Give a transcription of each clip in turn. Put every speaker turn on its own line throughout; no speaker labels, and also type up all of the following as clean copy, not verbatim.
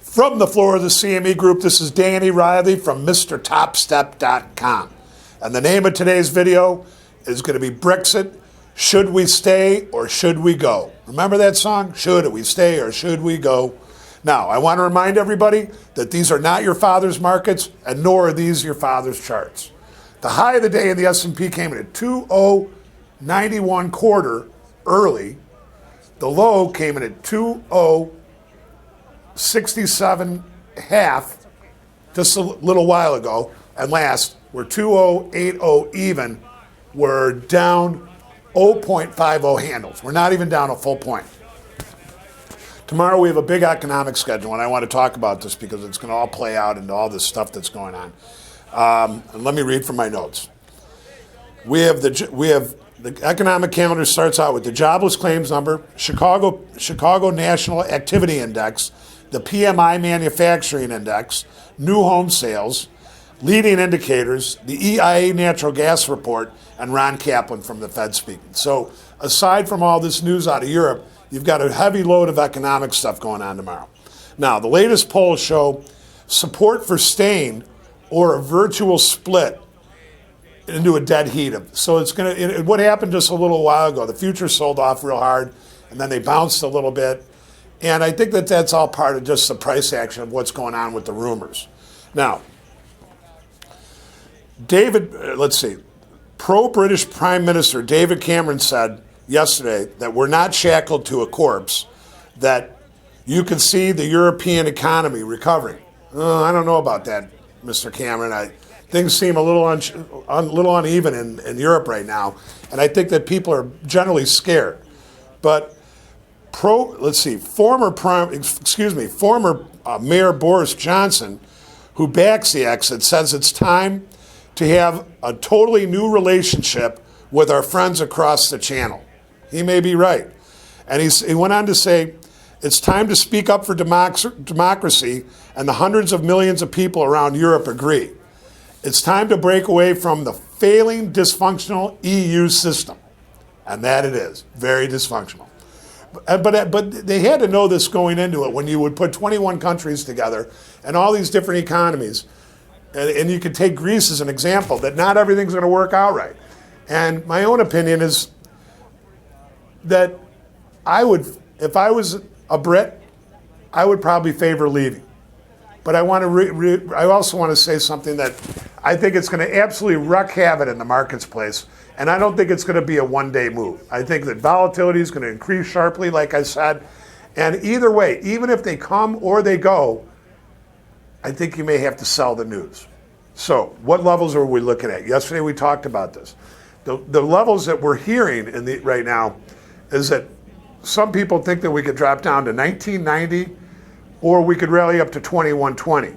From the floor of the CME Group, this is Danny Riley from MrTopStep.com. And the name of today's video is going to be Brexit. Should we stay or should we go? Remember that song? Should we stay or should we go? Now, I want to remind everybody that these are not your father's markets, and nor are these your father's charts. The high of the day in the S&P came in at 2091 quarter early. The low came in at 2067 half just a little while ago. And last, we're 2080 even. We're down 0.50 handles. We're not even down a full point. Tomorrow we have a big economic schedule, and I want to talk about this because it's going to all play out into all this stuff that's going on. And let me read from my notes. We have the economic calendar starts out with the jobless claims number, Chicago National Activity Index, the PMI Manufacturing Index, new home sales, leading indicators, the EIA natural gas report, and Ron Kaplan from the Fed speaking. So aside from all this news out of Europe, you've got a heavy load of economic stuff going on tomorrow. Now, the latest polls show support for staying or a virtual split into a dead heat. So it's going to, what happened just a little while ago, the futures sold off real hard, and then they bounced a little bit. And I think that that's all part of just the price action of what's going on with the rumors. Now, pro-British Prime Minister David Camron said yesterday that we're not shackled to a corpse, that you can see the European economy recovering. I don't know about that, Mr. Cameron. Things seem a little uneven in Europe right now, and I think that people are generally scared. But former Mayor Boris Johnson, who backs the exit, says it's time to have a totally new relationship with our friends across the channel. He may be right. And he went on to say, it's time to speak up for democracy, and the hundreds of millions of people around Europe agree. It's time to break away from the failing, dysfunctional EU system. And that it is, very dysfunctional. But they had to know this going into it when you would put 21 countries together and all these different economies. And you could take Greece as an example, that not everything's going to work out right. And my own opinion is that if I was a Brit, I would probably favor leaving. But I also want to say something that I think it's going to absolutely wreak havoc in the marketplace, and I don't think it's going to be a one-day move. I think that volatility is going to increase sharply, like I said, and either way, even if they come or they go, I think you may have to sell the news. So what levels are we looking at? Yesterday we talked about this. The levels that we're hearing right now is that some people think that we could drop down to 1990 or we could rally up to 2120.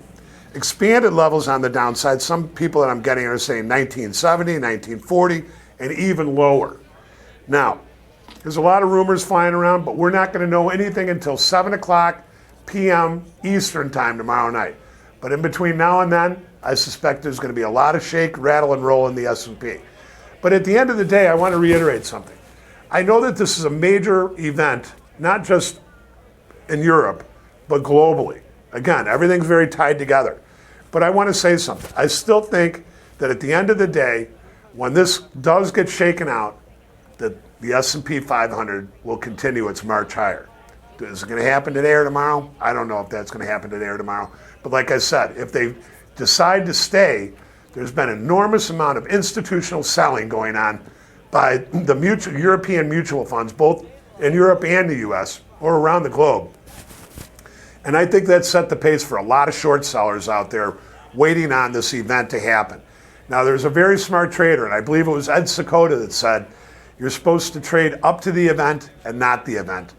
Expanded levels on the downside, some people that I'm getting are saying 1970, 1940, and even lower. Now, there's a lot of rumors flying around, but we're not going to know anything until 7 o'clock p.m. Eastern time tomorrow night. But in between now and then, I suspect there's going to be a lot of shake, rattle, and roll in the S&P. But at the end of the day, I want to reiterate something. I know that this is a major event, not just in Europe, but globally. Again, everything's very tied together. But I want to say something. I still think that at the end of the day, when this does get shaken out, that the S&P 500 will continue its march higher. Is it going to happen today or tomorrow? I don't know if that's going to happen today or tomorrow. But like I said, if they decide to stay, there's been an enormous amount of institutional selling going on by the European mutual funds, both in Europe and the US, or around the globe. And I think that set the pace for a lot of short sellers out there waiting on this event to happen. Now, there's a very smart trader, and I believe it was Ed Sakota that said, you're supposed to trade up to the event and not the event.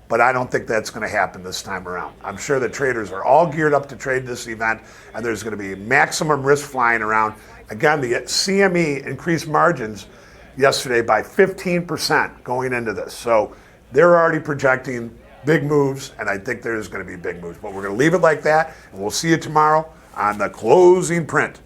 But I don't think that's going to happen this time around. I'm sure that traders are all geared up to trade this event, and there's going to be maximum risk flying around. Again, the CME increased margins yesterday by 15% going into this. So they're already projecting big moves, and I think there's going to be big moves. But we're going to leave it like that, and we'll see you tomorrow on the closing print.